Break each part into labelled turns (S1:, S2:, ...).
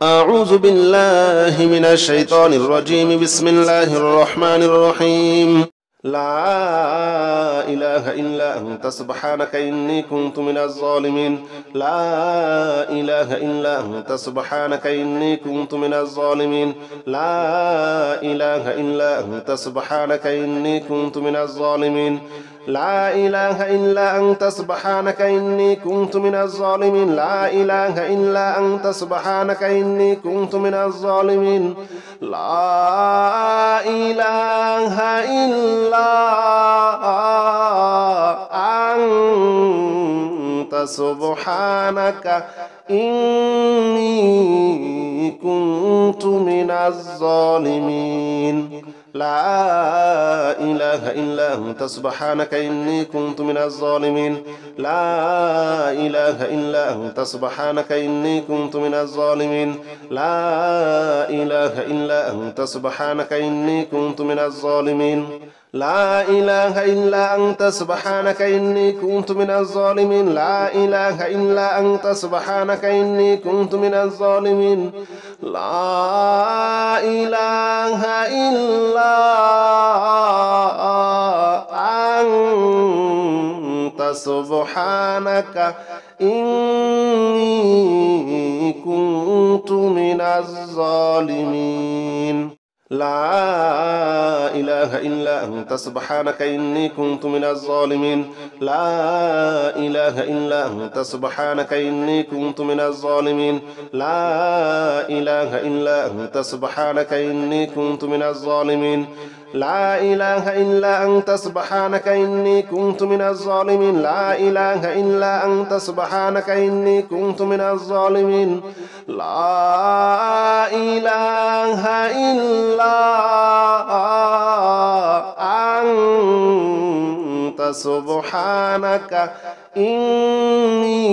S1: أعوذ بالله من الشيطان الرجيم. بسم الله الرحمن الرحيم. لا إله إلا أنت سبحانك إني كنت من الظالمين. لا إله إلا أنت سبحانك إني كنت من الظالمين. لا إله إلا أنت سبحانك إني كنت من الظالمين. لا إله إلا أنت سبحانك إني كنت من الظالمين. لا إله إلا أنت سبحانك إني كنت من الظالمين. لا إله إلا أنت سبحانك إني كنت من الظالمين. لا إله إلا أنت سبحانك إني كنت من الظالمين. لا إله إلا أنت سبحانك إني كنت من الظالمين. لا إله إلا أنت سبحانك إني كنت من الظالمين. لا إله إلا أنت سبحانك إني كنت من الظالمين. لا إله إلا أنت سبحانك إني كنت من الظالمين. لا إله إلا أنت سبحانك إني كنت من الظالمين. لا إله إلا أنت سبحانك إني كنت من الظالمين. لا إله إلا أنت سبحانك إني كنت من الظالمين. لا إله إلا أنت سبحانك إني كنت من الظالمين. لا إله إلا أنت سبحانك إني كنت من الظالمين. لا إله إلا أنت سبحانك إني كنت من الظالمين. لا إله إلا أنت سبحانك إني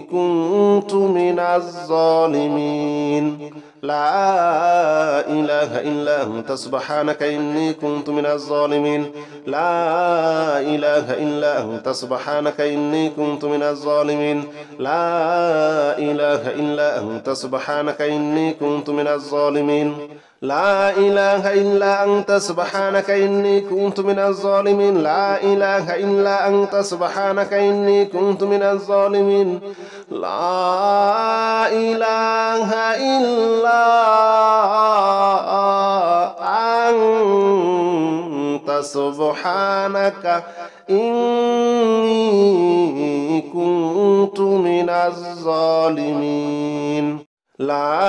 S1: كنت من الظالمين. لا إله إلا أنت سبحانك إني كنت من الظالمين. لا إله إلا أنت سبحانك إني كنت من الظالمين. لا إله إلا أنت سبحانك إني كنت من الظالمين. لا إله إلا أنت سبحانك إني كنت من الظالمين. لا إله إلا أنت سبحانك إني كنت من الظالمين. لا إله إلا أنت سبحانك إني كنت من الظالمين. لا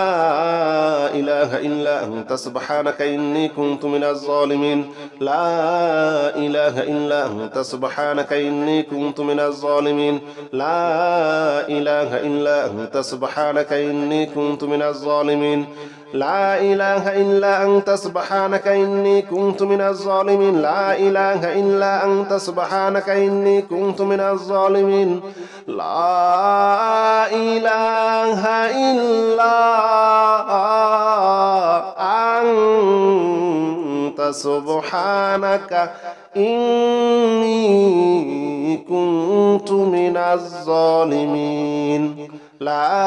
S1: إله إلا أنت سبحانك إني كنت من الظالمين. لا إله إلا أنت سبحانك إني كنت من الظالمين. لا إله إلا أنت سبحانك إني كنت من الظالمين. لا إله إلا أنت سبحانك إني كنت من الظالمين. لا إله إلا أنت سبحانك إني كنت من الظالمين. لا إله إلا أنت سبحانك إني كنت من الظالمين.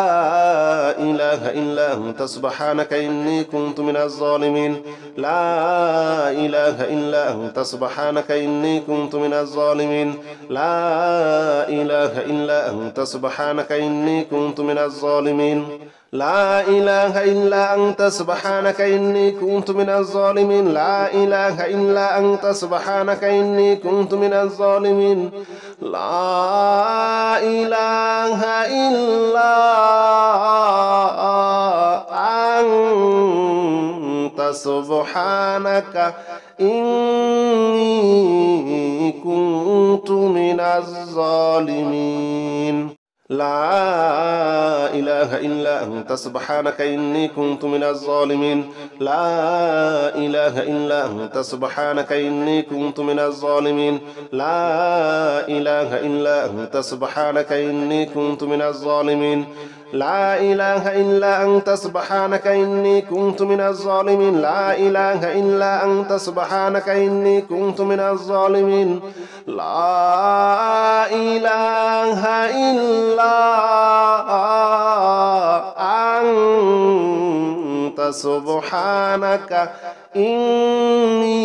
S1: لا إله إلا أنت سبحانك إني كنت من الظالمين. لا إله إلا أنت سبحانك إني كنت من الظالمين. لا إله إلا أنت سبحانك إني كنت من الظالمين. لا إله إلا أنت سبحانك إني كنت من الظالمين. لا إله إلا أنت سبحانك إني كنت من الظالمين. لا إله إلا أنت سبحانك إني كنت من الظالمين. لا إله إلا أنت سبحانك إني كنت من الظالمين. لا إله إلا أنت سبحانك إني كنت من الظالمين. لا إله إلا أنت سبحانك إني كنت من الظالمين. لا إله إلا أنت سبحانك إني كنت من الظالمين. لا إله إلا أنت سبحانك إني كنت من الظالمين. لا إله إلا أنت سبحانك إني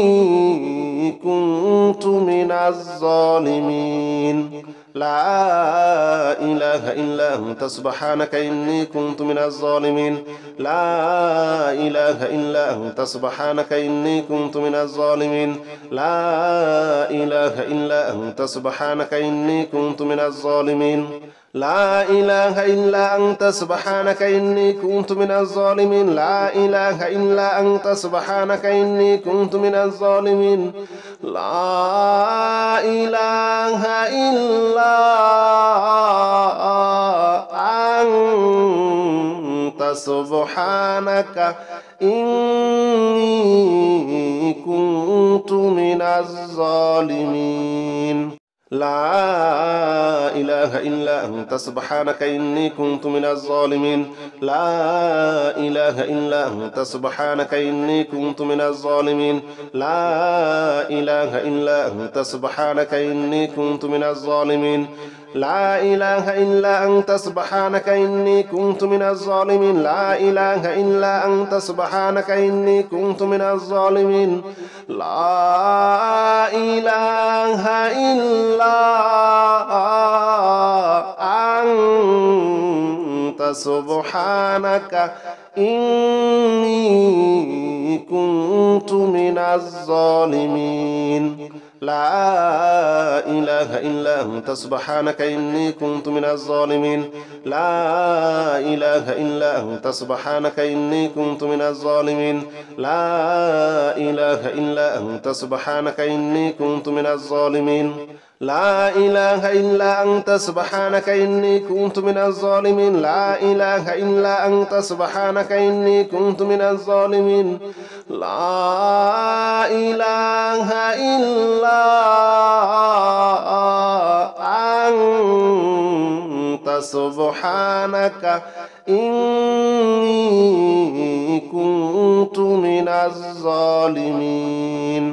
S1: كنت من الظالمين لا إله إلا أنت سبحانك إني كنت من الظالمين لا إله إلا أنت سبحانك إني كنت من الظالمين لا إله إلا أنت سبحانك إني كنت من الظالمين لا إله إلا أنت سبحانك إني كنت من الظالمين لا إله إلا أنت سبحانك إني كنت من الظالمين لا إله إلا أنت سبحانك إني كنت من الظالمين لا إله إلا أنت سبحانك إني كنت من الظالمين لا إله إلا أنت سبحانك إني كنت من الظالمين لا إله إلا أنت سبحانك إني كنت من الظالمين لا إله إلا أنت سبحانك إني كنت من الظالمين لا إله إلا أنت سبحانك إني كنت من الظالمين لا إله إلا أنت سبحانك إني كنت من الظالمين لا إله إلا أنت سبحانك إني كنت من الظالمين لا إله إلا أنت سبحانك إني كنت من الظالمين لا إله إلا أنت سبحانك إني كنت من الظالمين لا إله إلا أنت سبحانك إني كنت من الظالمين لا إله إلا أنت سبحانك إني كنت من الظالمين لا إله إلا أنت سبحانك إني كنت من الظالمين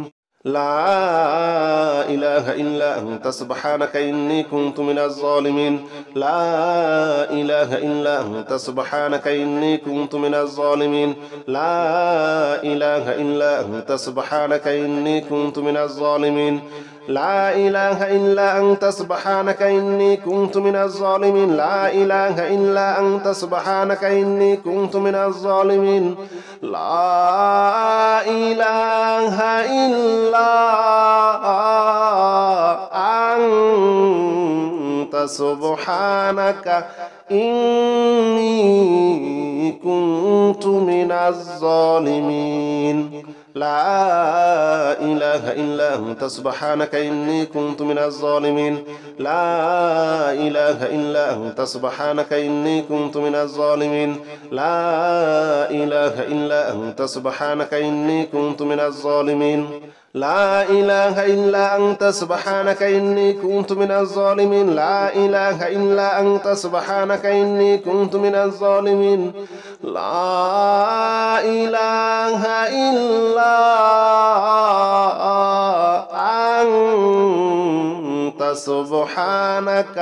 S1: لا إله إلا أنت سبحانك إني كنت من الظالمين لا إله إلا أنت سبحانك إني كنت من الظالمين لا إله إلا أنت سبحانك إني كنت من الظالمين لا إله إلا أنت سبحانك إني كنت من الظالمين لا إله إلا أنت سبحانك إني كنت من الظالمين لا إله إلا أنت سبحانك إني كنت من الظالمين لا إله إلا أنت سبحانك إني كنت من الظالمين لا إله إلا أنت سبحانك إني كنت من الظالمين لا إله إلا أنت سبحانك إني كنت من الظالمين لا إله إلا أنت سبحانك إني كنت من الظالمين لا إله إلا أنت سبحانك إني كنت من الظالمين لا إله إلا أنت سبحانك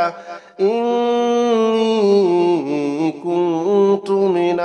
S1: إني كنت من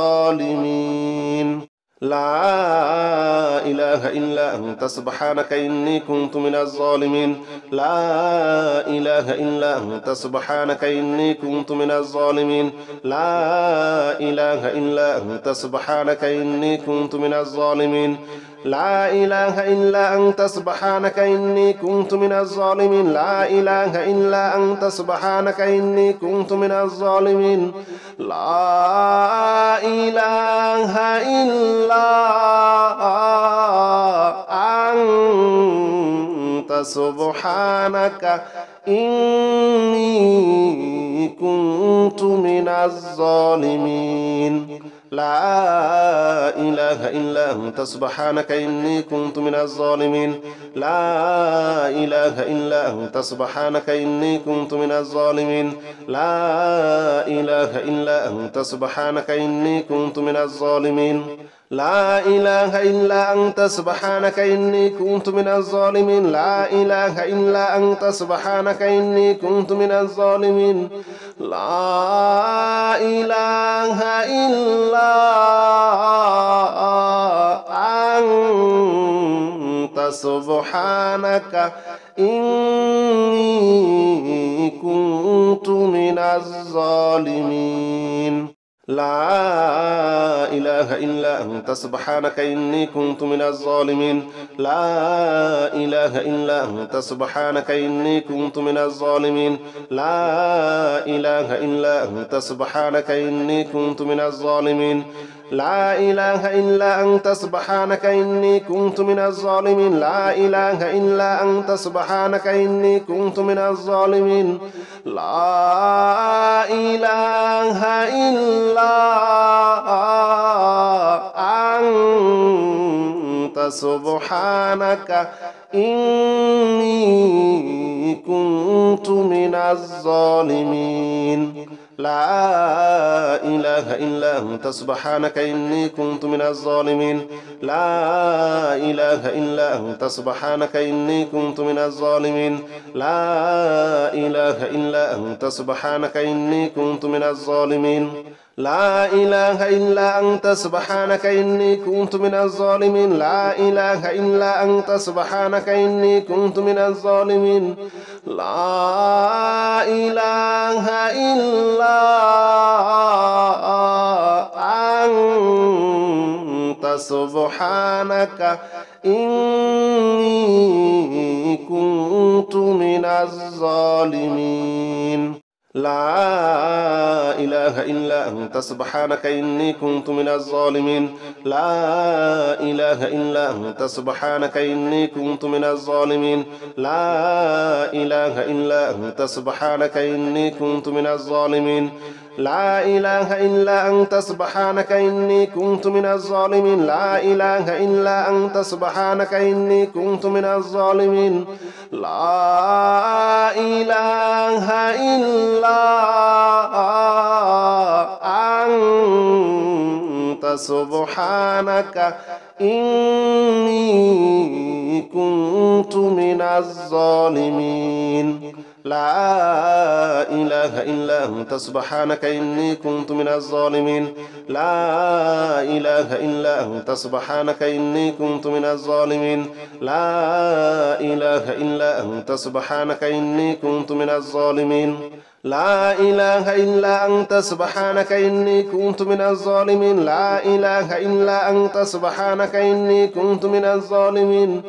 S1: الظالمين لا إله إلا أنت سبحانك إني كنت من الظالمين لا إله إلا أنت سبحانك إني كنت من الظالمين لا إله إلا أنت سبحانك إني كنت من الظالمين لا إله إلا أنت سبحانك إني كنت من الظالمين لا إله إلا أنت سبحانك إني كنت من الظالمين لا إله إلا أنت سبحانك إني كنت من الظالمين لا إله إلا أنت سبحانك إني كنت من الظالمين لا إله إلا أنت سبحانك إني كنت من الظالمين لا إله إلا أنت سبحانك إني كنت من الظالمين لا إله إلا أنت سبحانك إني كنت من الظالمين لا إله إلا أنت سبحانك إني كنت من الظالمين لا إله إلا أنت سبحانك إني كنت من الظالمين لا إله إلا أنت سبحانك إني كنت من الظالمين لا إله إلا أنت سبحانك إني كنت من الظالمين لا إله إلا أنت سبحانك إني كنت من الظالمين لا إله إلا أنت سبحانك إني كنت من الظالمين لا إله إلا أنت سبحانك إني كنت من الظالمين لا إله إلا أنت سبحانك إني كنت من الظالمين لا إله إلا أنت سبحانك إني كنت من الظالمين لا إله إلا أنت سبحانك إني كنت من الظالمين لا إله إلا أنت سبحانك إني كنت من الظالمين لا إله إلا أنت سبحانك إني كنت من الظالمين لا إله إلا أنت سبحانك إني كنت من الظالمين لا إله إلا أنت سبحانك إني كنت من الظالمين لا إله إلا أنت سبحانك إني كنت من الظالمين لا إله إلا أنت سبحانك إني كنت من الظالمين لا إله إلا أنت سبحانك إني كنت من الظالمين لا إله إلا أنت سبحانك إني كنت من الظالمين لا إله إلا أنت سبحانك إني كنت من الظالمين لا إله إلا أنت سبحانك إني كنت من الظالمين لا إله إلا أنت سبحانك إني كنت من الظالمين لا إله إلا أنت سبحانك إني كنت من الظالمين لا إله إلا أنت سبحانك إني كنت من الظالمين لا إله إلا أنت سبحانك إني كنت من الظالمين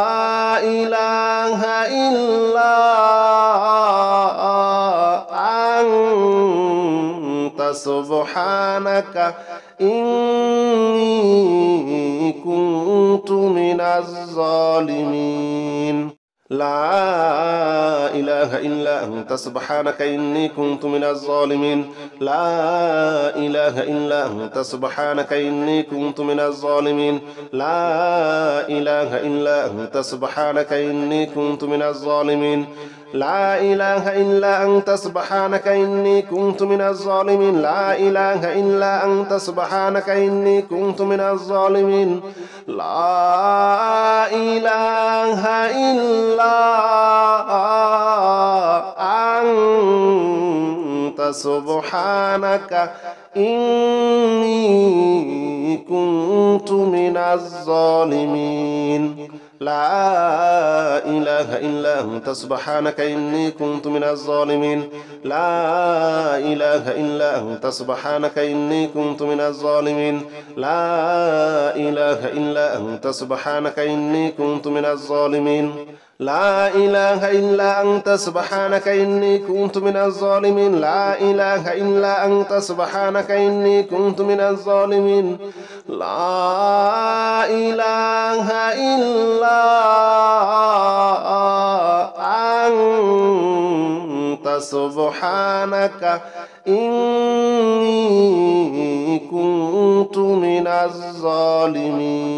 S1: لا إله إلا أنت سبحانك إني كنت من الظالمين لا إله إلا أنت سبحانك إني كنت من الظالمين لا إله إلا أنت سبحانك إني كنت من الظالمين لا إله إلا أنت سبحانك إني كنت من الظالمين لا إله إلا أنت سبحانك إني كنت من الظالمين لا إله إلا أنت سبحانك إني كنت من الظالمين لا إله إلا أنت سبحانك إني كنت من الظالمين لا إله إلا أنت سبحانك إني كنت من الظالمين لا إله إلا أنت سبحانك إني كنت من الظالمين لا إله إلا أنت سبحانك إني كنت من الظالمين لا إله إلا أنت سبحانك إني كنت من الظالمين لا إله إلا أنت سبحانك إني كنت من الظالمين لا إله إلا أنت سبحانك إني كنت من الظالمين لا إله إلا أنت سبحانك إني كنت من الظالمين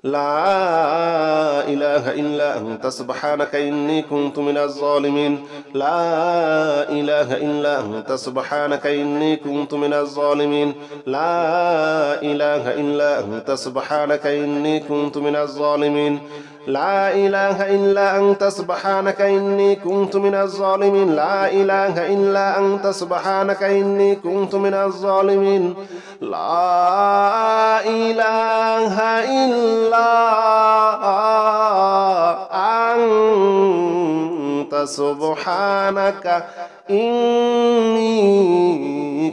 S1: لا إله إلا أنت سبحانك إني كنت من الظالمين لا إله إلا أنت سبحانك إني كنت من الظالمين لا إله إلا أنت سبحانك إني كنت من الظالمين لا إله إلا أنت سبحانك إني كنت من الظالمين لا إله إلا أنت سبحانك إني كنت من الظالمين لا إله إلا أنت سبحانك إني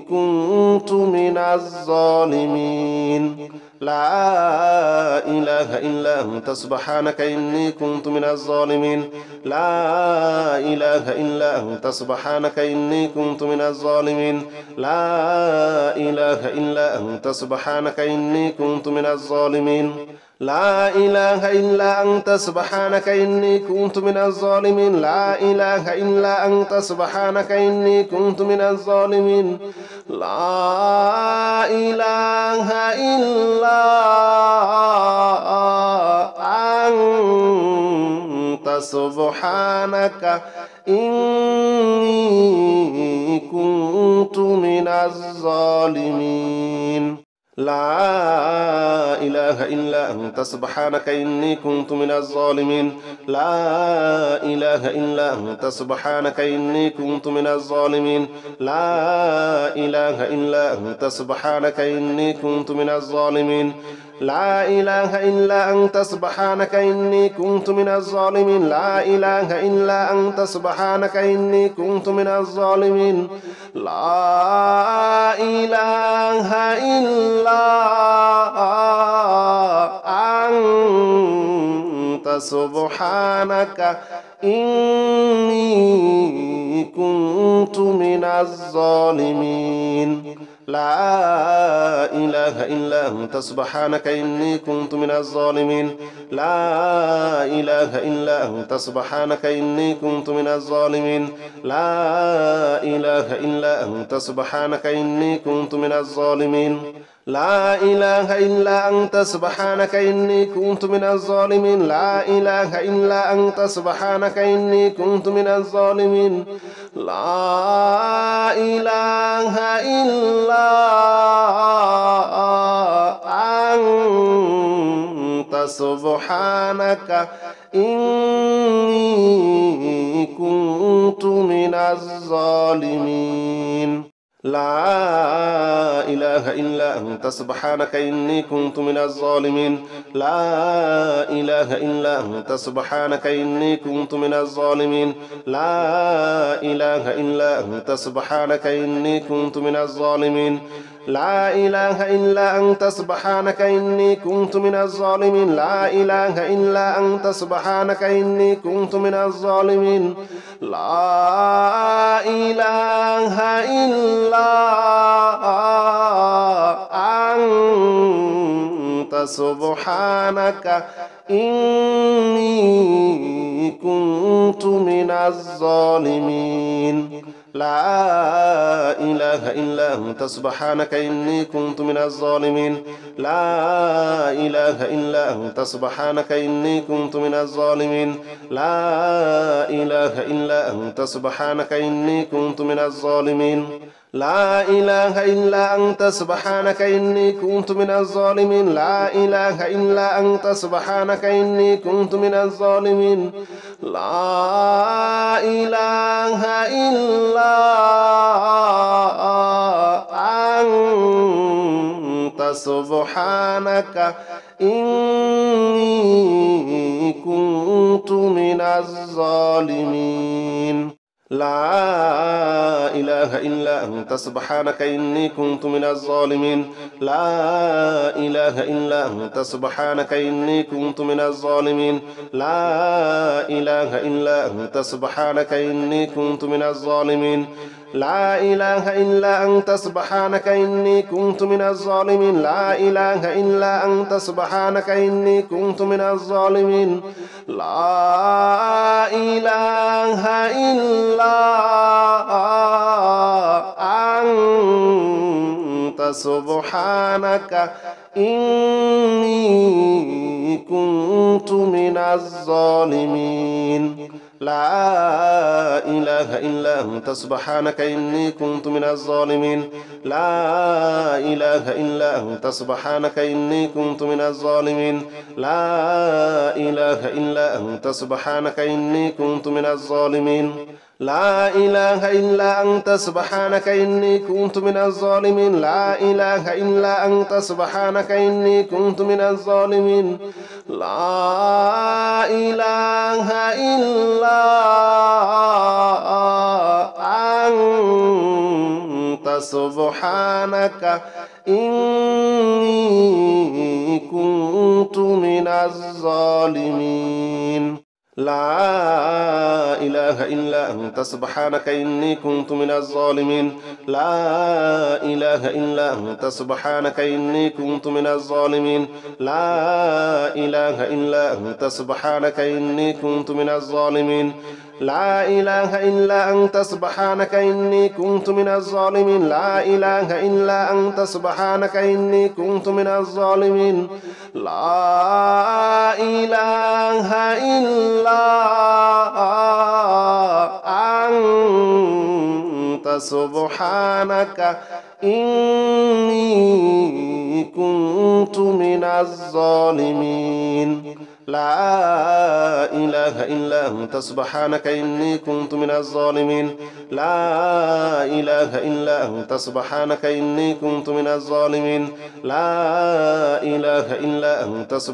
S1: كنت من الظالمين لا إله إلا أنت سبحانك إني كنت من الظالمين لا إله إلا أنت سبحانك إني كنت من الظالمين لا إله إلا أنت سبحانك إني كنت من الظالمين لا إله إلا أنت سبحانك إني كنت من الظالمين لا إله إلا أنت سبحانك إني كنت من الظالمين لا إله إلا أنت سبحانك إني كنت من الظالمين لا إله إلا أنت سبحانك إني كنت من الظالمين لا إله إلا أنت سبحانك إني كنت من الظالمين لا إله إلا أنت سبحانك إني كنت من الظالمين لا إله إلا أنت سبحانك إني كنت من الظالمين لا إله إلا أنت سبحانك إني كنت من الظالمين لا إله إلا أنت سبحانك إني كنت من الظالمين لا إله إلا أنت سبحانك إني كنت من الظالمين لا إله إلا أنت سبحانك إني كنت من الظالمين لا إله إلا أنت سبحانك إني كنت من الظالمين لا إله إلا أنت سبحانك إني كنت من الظالمين لا إله إلا أنت سبحانك إني كنت من الظالمين لا إله إلا أنت سبحانك إني كنت من الظالمين لا إله إلا أنت سبحانك إني كنت من الظالمين لا إله إلا أنت سبحانك إني كنت من الظالمين لا إله إلا أنت سبحانك إني كنت من الظالمين لا إله إلا أنت سبحانك إني كنت من الظالمين لا إله إلا أنت سبحانك إني كنت من الظالمين لا إله إلا أنت سبحانك إني كنت من الظالمين لا إله إلا أنت سبحانك إني كنت من الظالمين لا إله إلا أنت سبحانك إني كنت من الظالمين لا إله إلا أنت سبحانك إني كنت من الظالمين لا إله إلا أنت سبحانك إني كنت من الظالمين لا إله إلا أنت سبحانك إني كنت من الظالمين لا إله إلا أنت سبحانك إني كنت من الظالمين لا إله إلا أنت سبحانك إني كنت من الظالمين لا إله إلا أنت سبحانك إني كنت من الظالمين لا إله إلا أنت سبحانك إني كنت من الظالمين لا إله إلا أنت سبحانك إني كنت من الظالمين لا إله إلا أنت سبحانك إني كنت من الظالمين لا إله إلا أنت أنت سبحانك إني كنت من الظالمين لا إله إلا أنت سبحانك إني كنت من الظالمين لا إله إلا أنت سبحانك إني كنت من الظالمين لا إله إلا أنت سبحانك إني كنت من الظالمين لا إله إلا أنت سبحانك إني كنت من الظالمين لا إله إلا أنت سبحانك إني كنت من الظالمين لا إله إلا أنت سبحانك إني كنت من الظالمين لا إله إلا أنت سبحانك إني كنت من الظالمين لا إله إلا أنت سبحانك إني كنت من الظالمين لا إله إلا أنت سبحانك إني كنت من الظالمين لا إله إلا أنت سبحانك إني كنت من الظالمين لا إله إلا أنت سبحانك إني كنت من الظالمين لا إله إلا أنت سبحانك إني كنت من الظالمين لا إله إلا أنت سبحانك إني كنت من الظالمين لا إله إلا أنت سبحانك إني كنت من الظالمين لا إله إلا أنت سبحانك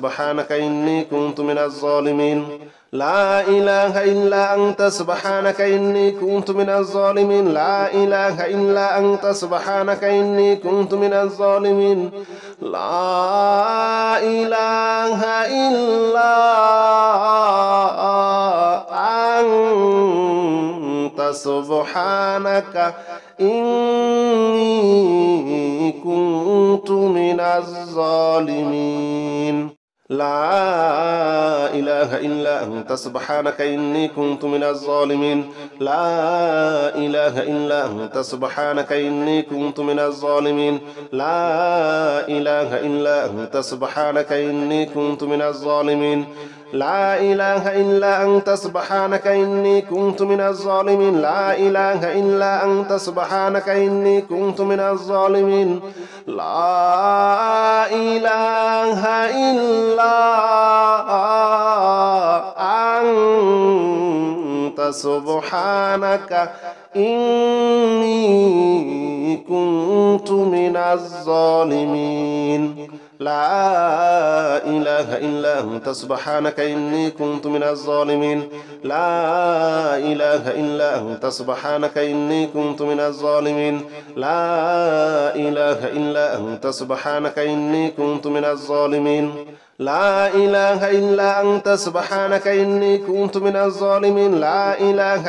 S1: إني كنت من الظالمين لا إله إلا أنت سبحانك إني كنت من الظالمين لا إله إلا أنت سبحانك إني كنت من الظالمين لا إله إلا أنت سبحانك إني كنت من الظالمين لا إله إلا أنت سبحانك إني كنت من الظالمين لا إله إلا أنت سبحانك إني كنت من الظالمين لا إله إلا أنت سبحانك إني كنت من الظالمين لا إله إلا أنت سبحانك إني كنت من الظالمين لا إله إلا أنت سبحانك إني كنت من الظالمين لا إله إلا أنت سبحانك إني كنت من الظالمين لا إله إلا أنت سبحانك إني كنت من الظالمين لا إله إلا أنت سبحانك إني كنت من الظالمين لا إله إلا أنت سبحانك إني كنت من الظالمين لا إله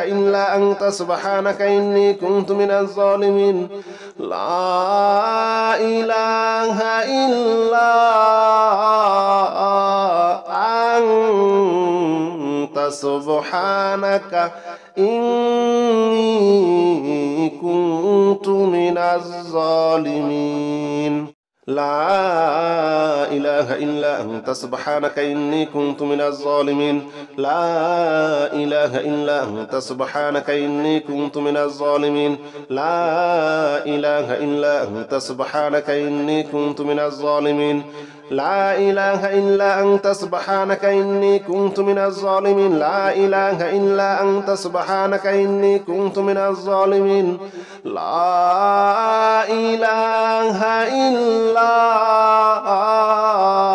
S1: إلا أنت سبحانك إني كنت من الظالمين لا إله إلا أنت سبحانك إني كنت من الظالمين لا إله إلا أنت سبحانك إني كنت من الظالمين لا إله إلا أنت سبحانك إني كنت من الظالمين لا إله إلا أنت سبحانك إني كنت من الظالمين لا إله إلا أنت سبحانك إني كنت من الظالمين لا إله إلا أنت سبحانك إني كنت من الظالمين لا إله إلا أنت سبحانك إني كنت من الظالمين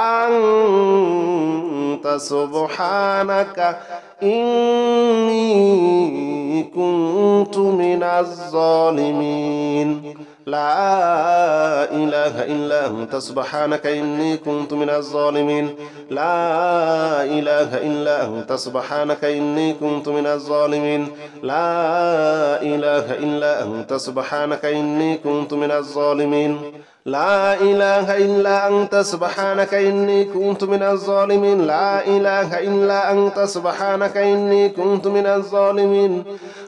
S1: لا إله إلا أنت سبحانك إني كنت من الظالمين لا إله إلا أنت سبحانك إني كنت من الظالمين لا إله إلا أنت سبحانك إني كنت من الظالمين لا إله إلا أنت سبحانك إني كنت من الظالمين لا إله إلا أنت سبحانك إني كنت من الظالمين لا إله إلا أنت سبحانك إني كنت من الظالمين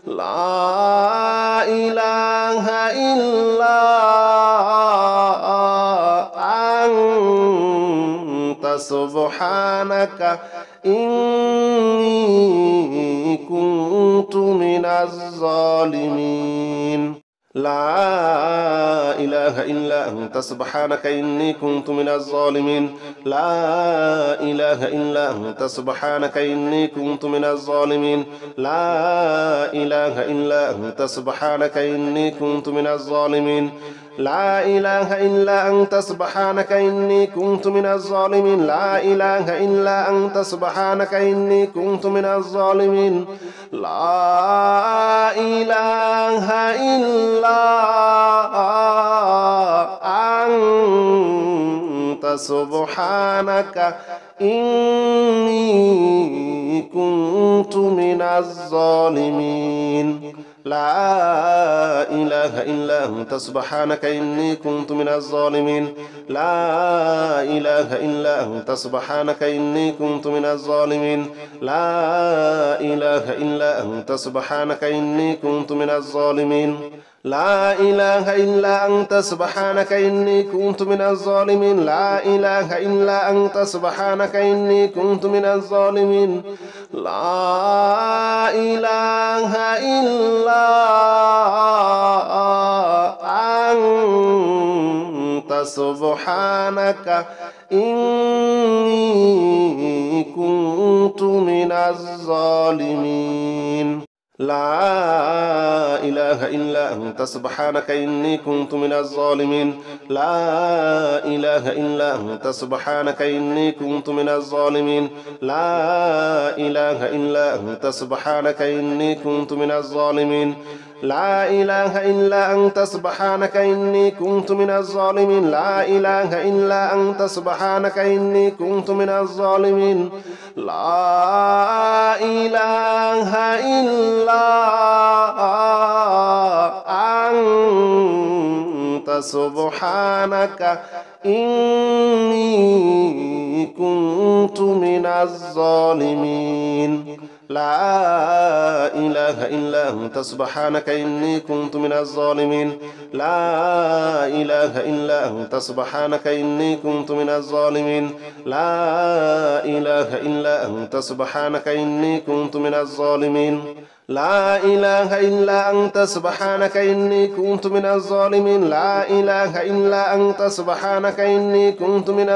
S1: لا إله إلا سبحانك إني كنت من الظالمين لا إله إلا أنت سبحانك إني كنت من الظالمين لا إله إلا أنت سبحانك إني كنت من الظالمين لا إله إلا أنت سبحانك إني كنت من الظالمين لا إله إلا أنت سبحانك إني كنت من الظالمين لا إله إلا أنت سبحانك إني كنت من الظالمين لا إله إلا أنت سبحانك إني كنت من الظالمين لا إله إلا أنت سبحانك إني كنت من الظالمين لا إله إلا أنت سبحانك إني كنت من الظالمين لا إله إلا أنت سبحانك إني كنت من الظالمين لا إله إلا أنت سبحانك إني كنت من الظالمين لا إله إلا أنت سبحانك إني كنت من الظالمين لا إله إلا أنت سبحانك إني كنت من الظالمين لا إله إلا أنت سبحانك إني كنت من الظالمين لا إله إلا أنت سبحانك إني كنت من الظالمين لا إله إلا أنت سبحانك إني كنت من الظالمين لا إله إلا أنت سبحانك إني كنت من الظالمين لا إله إلا أنت سبحانك إني كنت من الظالمين لا إله إلا أنت سبحانك إني كنت من الظالمين لا إله إلا أنت سبحانك إني كنت من الظالمين لا إله إلا أنت سبحانك إني كنت من الظالمين لا إله إلا أنت سبحانك إني كنت من الظالمين لا إله إلا أنت سبحانك إني كنت من الظالمين لا إله إلا أنت سبحانك إني كنت من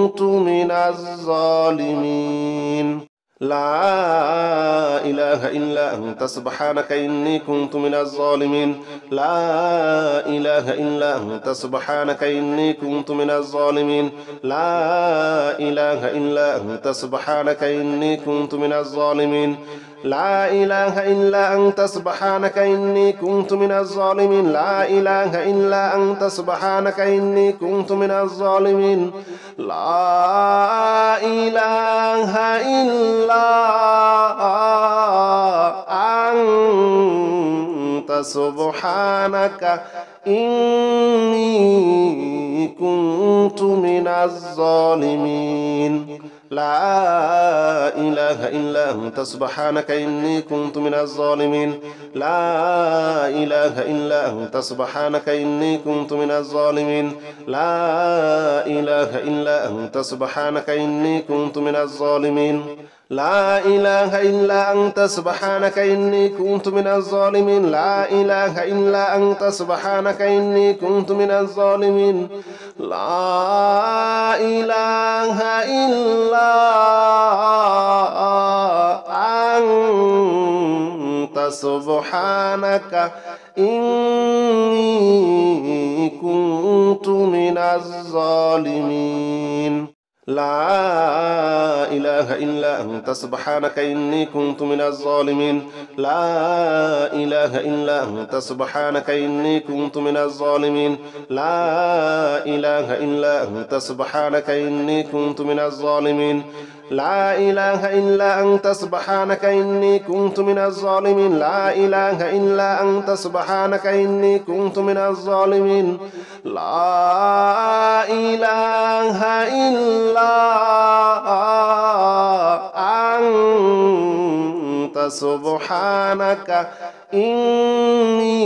S1: الظالمين لا إله إلا أنت سبحانك إني كنت من الظالمين لا إله إلا أنت سبحانك إني كنت من الظالمين لا إله إلا أنت سبحانك إني كنت من الظالمين لا إله إلا أنت سبحانك إني كنت من الظالمين لا إله إلا أنت سبحانك إني كنت من الظالمين لا إله إلا أنت سبحانك إني كنت من الظالمين لا إله إلا أنت سبحانك إني كنت من الظالمين لا إله إلا أنت سبحانك إني كنت من الظالمين لا إله إلا أنت سبحانك إني كنت من الظالمين لا إله إلا أنت سبحانك إني كنت من الظالمين لا إله إلا أنت سبحانك إني كنت من الظالمين لا إله إلا أنت سبحانك إني كنت من الظالمين لا إله إلا أنت سبحانك إني كنت من الظالمين لا إله إلا أنت سبحانك إني كنت من الظالمين لا إله إلا أنت سبحانك إني كنت من الظالمين لا إله إلا أنت سبحانك إني كنت من الظالمين لا إله إلا أنت سبحانك إني كنت من الظالمين لا إله إلا أنت سبحانك إني كنت من الظالمين لا إله إلا سبحانك إني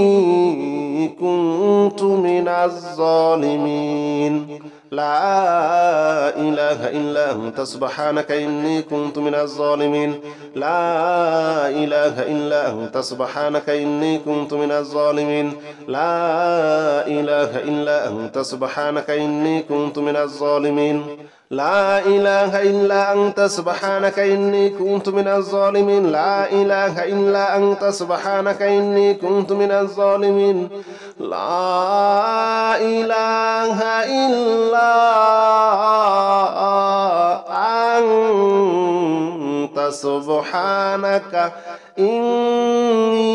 S1: كنت من الظالمين لا إله إلا أنت سبحانك إني كنت من الظالمين لا إله إلا أنت سبحانك إني كنت من الظالمين لا إله إلا أنت سبحانك إني كنت من الظالمين لا إله إلا أنت سبحانك إني كنت من الظالمين لا إله إلا أنت سبحانك إني كنت من الظالمين لا إله إلا أنت سبحانك إني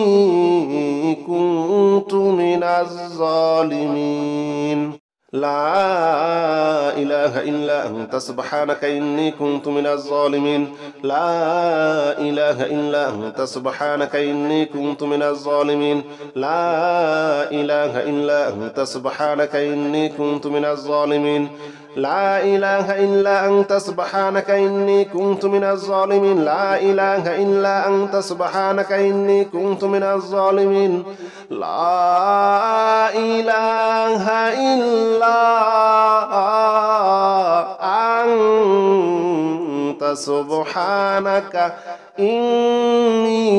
S1: كنت من الظالمين لا إله إلا أنت سبحانك إني كنت من الظالمين لا إله إلا أنت سبحانك إني كنت من الظالمين لا إله إلا أنت سبحانك إني كنت من الظالمين لا إله إلا أنت سبحانك إني كنت من الظالمين لا إله إلا أنت سبحانك إني كنت من الظالمين لا إله إلا أنت سبحانك إني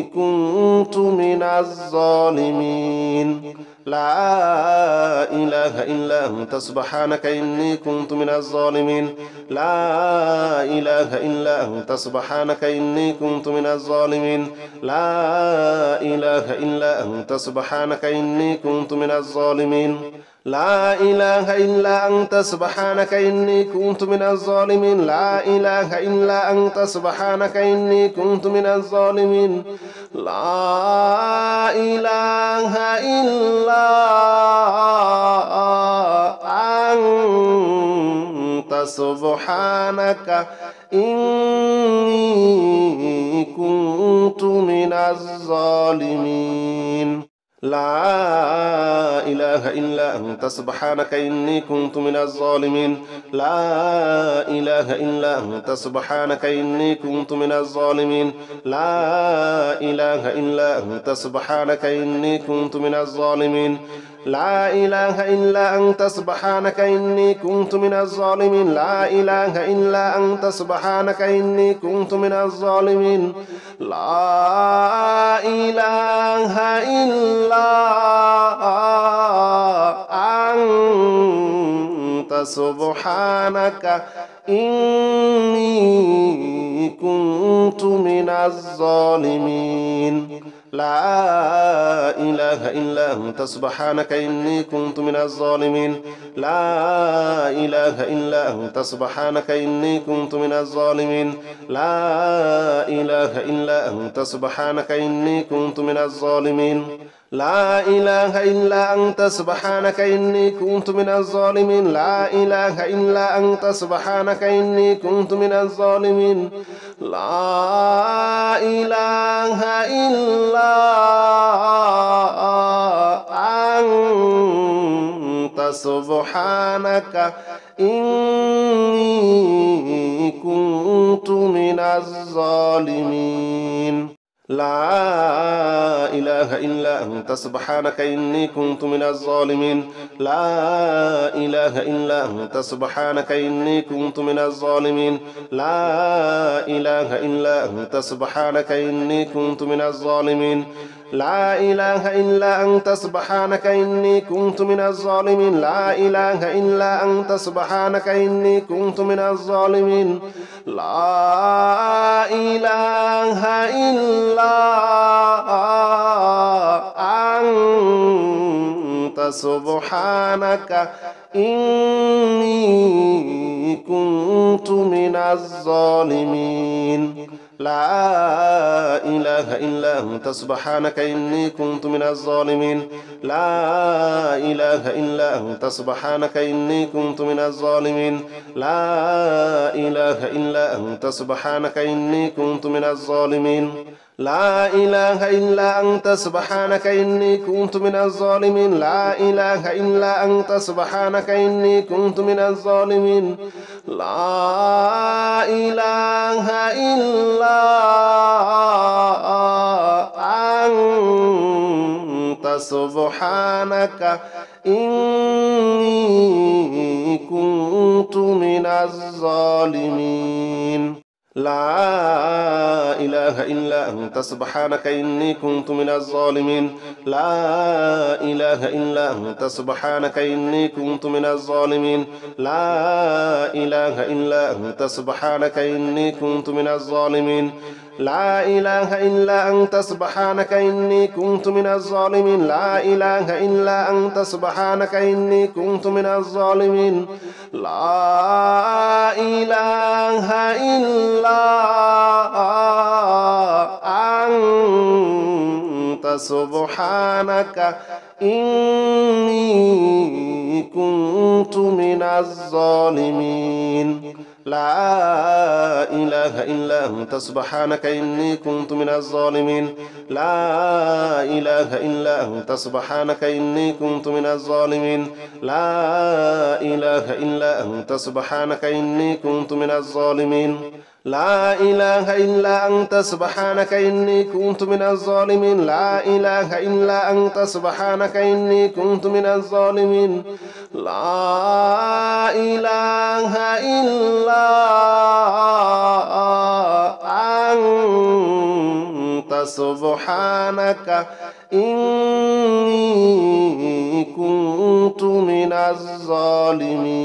S1: كنت من الظالمين لا إله إلا أنت سبحانك إني كنت من الظالمين لا إله إلا أنت سبحانك إني كنت من الظالمين لا إله إلا أنت سبحانك إني كنت من الظالمين لا إله إلا أنت سبحانك إني كنت من الظالمين لا إله إلا أنت سبحانك إني كنت من الظالمين لا إله إلا أنت سبحانك إني كنت من الظالمين لا إله إلا أنت سبحانك إني كنت من الظالمين لا إله إلا أنت سبحانك إني كنت من الظالمين لا إله إلا أنت سبحانك إني كنت من الظالمين لا إله إلا أنت سبحانك إني كنت من الظالمين لا إله إلا أنت سبحانك إني كنت من الظالمين لا إله إلا أنت سبحانك إني كنت من الظالمين لا إله إلا أنت سبحانك إني كنت من الظالمين لا إله إلا أنت سبحانك إني كنت من الظالمين لا إله إلا أنت سبحانك إني كنت من الظالمين لا إله إلا أنت سبحانك إني كنت من الظالمين لا إله إلا أنت سبحانك إني كنت من الظالمين لا إله إلا أنت سبحانك إني كنت من الظالمين لا إله إلا أنت سبحانك إني كنت من الظالمين لا إله إلا أنت سبحانك إني كنت من الظالمين لا إله إلا أنت سبحانك إني كنت من الظالمين لا إله إلا أنت سبحانك إني كنت من الظالمين لا إله إلا أنت سبحانك إني كنت من الظالمين لا إله إلا أنت سبحانك إني كنت من الظالمين لا إله إلا أنت سبحانك إني كنت من الظالمين لا إله إلا أنت سبحانك إني كنت من الظالمين لا إله إلا أنت سبحانك إني كنت من الظالمين لا إله إلا أنت سبحانك إني كنت من الظالمين لا إله إلا أنت سبحانك إني كنت من الظالمين لا إله إلا أنت سبحانك إني كنت من الظالمين لا إله إلا أنت سبحانك إني كنت من الظالمين لا إله إلا أنت سبحانك إني كنت من الظالمين لا إله إلا أنت سبحانك إني كنت من الظالمين لا إله إلا أنت سبحانك إني كنت من الظالمين لا إله إلا أنت سبحانك إني كنت من الظالمين لا إله إلا أنت سبحانك إني كنت من الظالمين لا إله إلا أنت سبحانك إني كنت من الظالمين لا إله إلا أنت سبحانك إني كنت من الظالمين لا إله إلا أنت سبحانك إني كنت من الظالمين لا إله إلا أنت سبحانك إني كنت من الظالمين لا إله إلا أنت سبحانك إني كنت من الظالمين لا إله إلا أنت سبحانك إني كنت من الظالمين